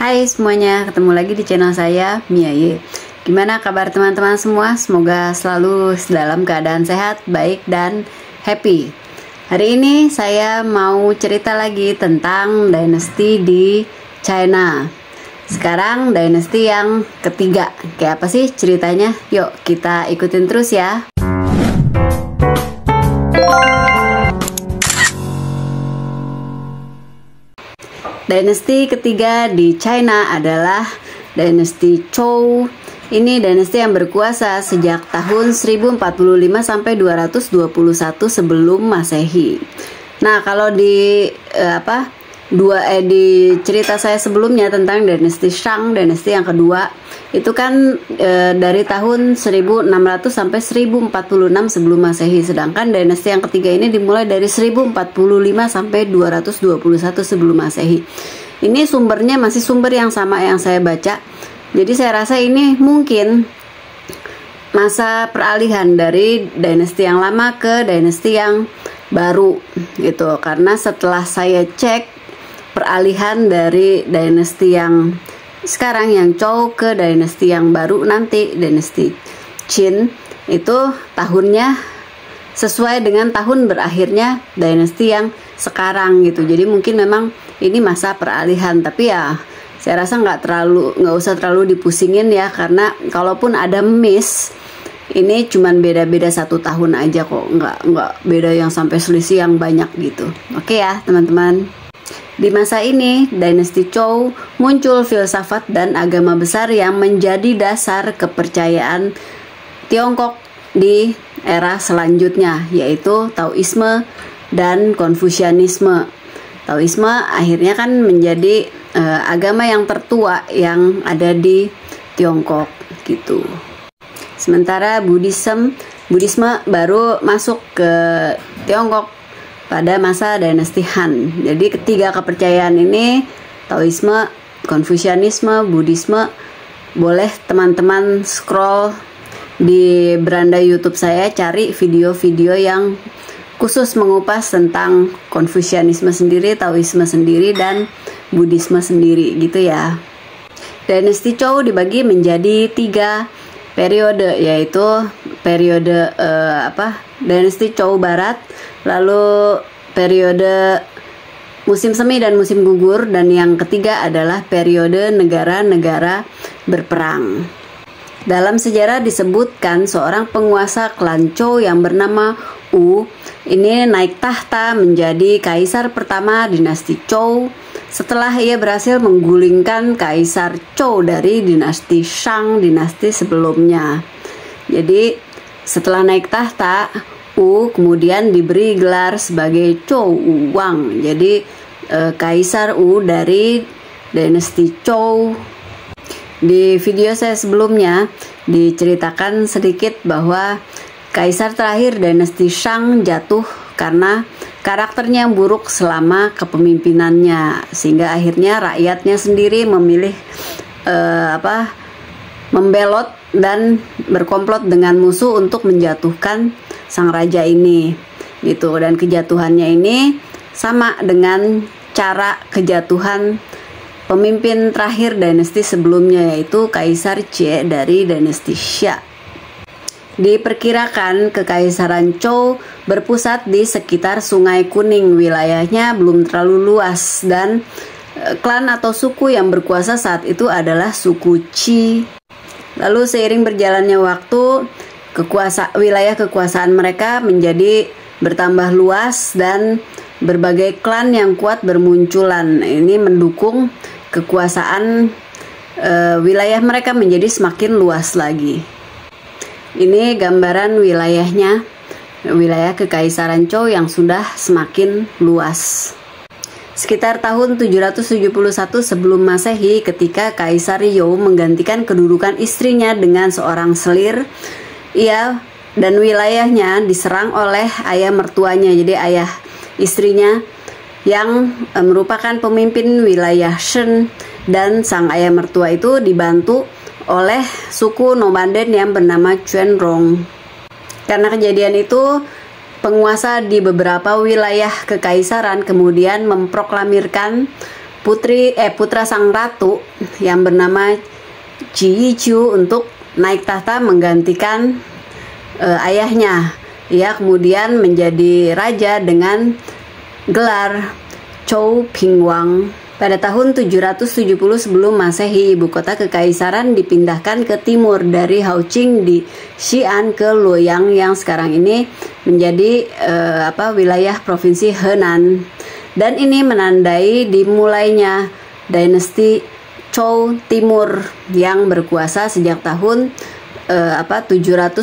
Hai semuanya, ketemu lagi di channel saya, Miaye. Gimana kabar teman-teman semua? Semoga selalu dalam keadaan sehat, baik, dan happy. Hari ini saya mau cerita lagi tentang dinasti di China. Sekarang dinasti yang ketiga. Kayak apa sih ceritanya? Yuk kita ikutin terus ya. Dinasti ketiga di China adalah dinasti Zhou. Ini dinasti yang berkuasa sejak tahun 1045 sampai 221 sebelum Masehi. Nah, kalau di di cerita saya sebelumnya tentang dinasti Shang, dinasti yang kedua, itu kan dari tahun 1600 sampai 1046 sebelum Masehi. Sedangkan dinasti yang ketiga ini dimulai dari 1045 sampai 221 sebelum Masehi. Ini sumbernya masih sumber yang sama yang saya baca. Jadi saya rasa ini mungkin masa peralihan dari dinasti yang lama ke dinasti yang baru gitu. Karena setelah saya cek peralihan dari dinasti yang sekarang yang Zhou ke dinasti yang baru nanti dinasti Qin, itu tahunnya sesuai dengan tahun berakhirnya dinasti yang sekarang gitu. Jadi mungkin memang ini masa peralihan, tapi ya saya rasa nggak usah terlalu dipusingin ya, karena kalaupun ada miss, ini cuman beda-beda 1 tahun aja kok, nggak beda yang sampai selisih yang banyak gitu. Oke ya teman-teman. Di masa ini, dinasti Zhou muncul filsafat dan agama besar yang menjadi dasar kepercayaan Tiongkok di era selanjutnya, yaitu Taoisme dan Konfusianisme. Taoisme akhirnya kan menjadi agama yang tertua yang ada di Tiongkok gitu. Sementara Buddhisme baru masuk ke Tiongkok pada masa dinasti Han. Jadi ketiga kepercayaan ini, Taoisme, Konfusianisme, Buddhisme, boleh teman-teman scroll di beranda YouTube saya, cari video-video yang khusus mengupas tentang Konfusianisme sendiri, Taoisme sendiri, dan Buddhisme sendiri gitu ya. Dinasti Zhou dibagi menjadi 3 periode, yaitu periode dinasti Zhou Barat, lalu periode musim semi dan musim gugur, dan yang ketiga adalah periode negara-negara berperang. Dalam sejarah disebutkan seorang penguasa klan Zhou yang bernama Wu ini naik tahta menjadi kaisar pertama dinasti Zhou setelah ia berhasil menggulingkan kaisar Zhou dari dinasti Shang, dinasti sebelumnya. Jadi setelah naik tahta, Wu kemudian diberi gelar sebagai Zhou Wu Wang. Jadi kaisar Wu dari dinasti Zhou. Di video saya sebelumnya diceritakan sedikit bahwa kaisar terakhir dinasti Shang jatuh karena karakternya yang buruk selama kepemimpinannya, sehingga akhirnya rakyatnya sendiri memilih membelot dan berkomplot dengan musuh untuk menjatuhkan sang raja ini gitu. Dan kejatuhannya ini sama dengan cara kejatuhan pemimpin terakhir dinasti sebelumnya, yaitu Kaisar Jie dari dinasti Xia. Diperkirakan kekaisaran Zhou berpusat di sekitar Sungai Kuning. Wilayahnya belum terlalu luas dan klan atau suku yang berkuasa saat itu adalah suku Qi. Lalu seiring berjalannya waktu, wilayah kekuasaan mereka menjadi bertambah luas dan berbagai klan yang kuat bermunculan. Ini mendukung kekuasaan wilayah mereka menjadi semakin luas lagi. Ini gambaran wilayahnya, wilayah kekaisaran Zhou yang sudah semakin luas. Sekitar tahun 771 sebelum Masehi, ketika Kaisar You menggantikan kedudukan istrinya dengan seorang selir, ia dan wilayahnya diserang oleh ayah mertuanya, jadi ayah istrinya yang merupakan pemimpin wilayah Shen, dan sang ayah mertua itu dibantu oleh suku nomaden yang bernama Quanrong. Karena kejadian itu, penguasa di beberapa wilayah kekaisaran kemudian memproklamirkan putra sang ratu yang bernama Ji Yiqiu untuk naik tahta menggantikan ayahnya. Ia kemudian menjadi raja dengan gelar Chou Pingwang. Pada tahun 770 sebelum Masehi, ibu kota kekaisaran dipindahkan ke timur dari Haoqing di Xi'an ke Luoyang yang sekarang ini menjadi wilayah provinsi Henan. Dan ini menandai dimulainya dinasti Chou Timur yang berkuasa sejak tahun 770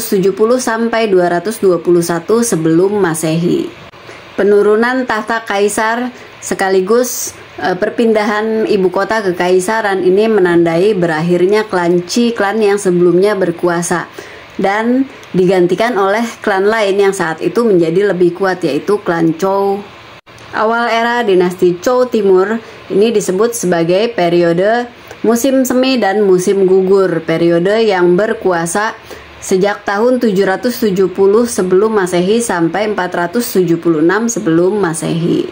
sampai 221 sebelum Masehi. Penurunan tahta kaisar sekaligus perpindahan ibu kota kekaisaran ini menandai berakhirnya klan Qi, klan yang sebelumnya berkuasa, dan digantikan oleh klan lain yang saat itu menjadi lebih kuat, yaitu klan Chou. Awal era dinasti Chou Timur ini disebut sebagai periode musim semi dan musim gugur, periode yang berkuasa sejak tahun 770 sebelum Masehi sampai 476 sebelum Masehi.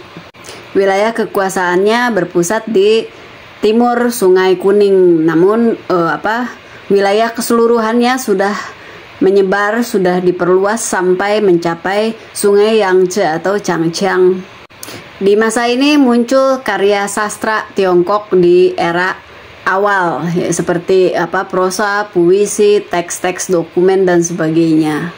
Wilayah kekuasaannya berpusat di timur Sungai Kuning, namun wilayah keseluruhannya sudah menyebar, sudah diperluas sampai mencapai Sungai Yangtze atau Changjiang. Di masa ini muncul karya sastra Tiongkok di era awal, seperti prosa, puisi, teks-teks dokumen dan sebagainya.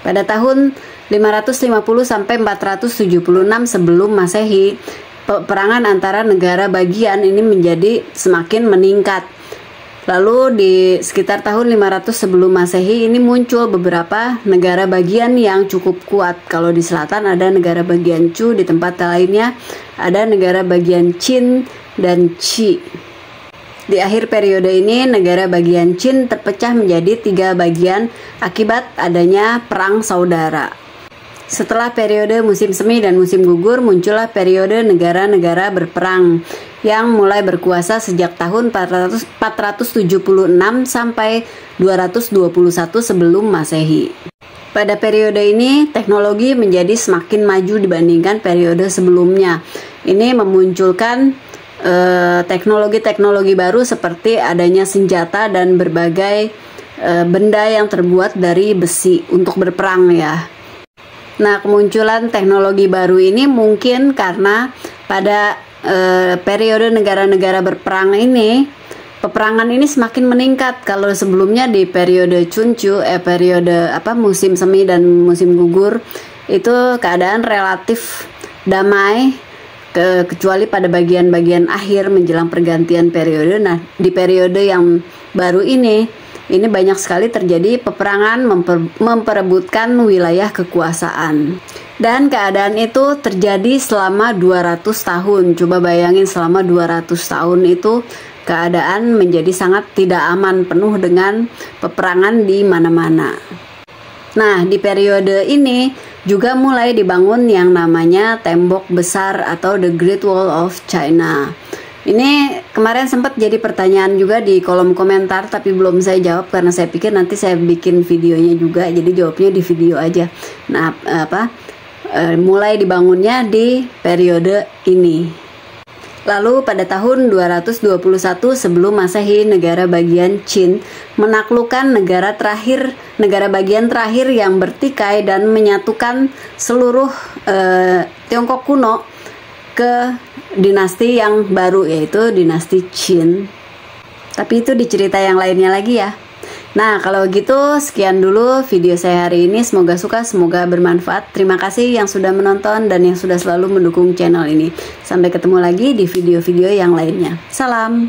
Pada tahun 550 sampai 476 sebelum Masehi, peperangan antara negara bagian ini menjadi semakin meningkat. Lalu di sekitar tahun 500 sebelum Masehi ini muncul beberapa negara bagian yang cukup kuat. Kalau di selatan ada negara bagian Chu, di tempat lainnya ada negara bagian Qin dan Qi. Di akhir periode ini negara bagian Qin terpecah menjadi 3 bagian akibat adanya perang saudara. Setelah periode musim semi dan musim gugur, muncullah periode negara-negara berperang yang mulai berkuasa sejak tahun 476 sampai 221 sebelum Masehi. Pada periode ini, teknologi menjadi semakin maju dibandingkan periode sebelumnya. Ini memunculkan teknologi-teknologi baru seperti adanya senjata dan berbagai benda yang terbuat dari besi untuk berperang ya. Nah, kemunculan teknologi baru ini mungkin karena pada periode negara-negara berperang ini, peperangan ini semakin meningkat. Kalau sebelumnya di periode Chunchu, periode musim semi dan musim gugur, itu keadaan relatif damai, kecuali pada bagian-bagian akhir menjelang pergantian periode. Nah, di periode yang baru ini banyak sekali terjadi peperangan memperebutkan wilayah kekuasaan. Dan keadaan itu terjadi selama 200 tahun. Coba bayangin selama 200 tahun itu keadaan menjadi sangat tidak aman, penuh dengan peperangan di mana-mana. Nah, di periode ini juga mulai dibangun yang namanya tembok besar atau The Great Wall of China. Ini kemarin sempat jadi pertanyaan juga di kolom komentar, tapi belum saya jawab karena saya pikir nanti saya bikin videonya juga, jadi jawabnya di video aja. Nah, mulai dibangunnya di periode ini. Lalu pada tahun 221 sebelum Masehi, negara bagian Qin menaklukkan negara bagian terakhir yang bertikai dan menyatukan seluruh Tiongkok kuno ke dinasti yang baru, yaitu dinasti Qin. Tapi itu di cerita yang lainnya lagi ya. Nah, kalau gitu sekian dulu video saya hari ini. Semoga suka, semoga bermanfaat. Terima kasih yang sudah menonton dan yang sudah selalu mendukung channel ini. Sampai ketemu lagi di video-video yang lainnya. Salam.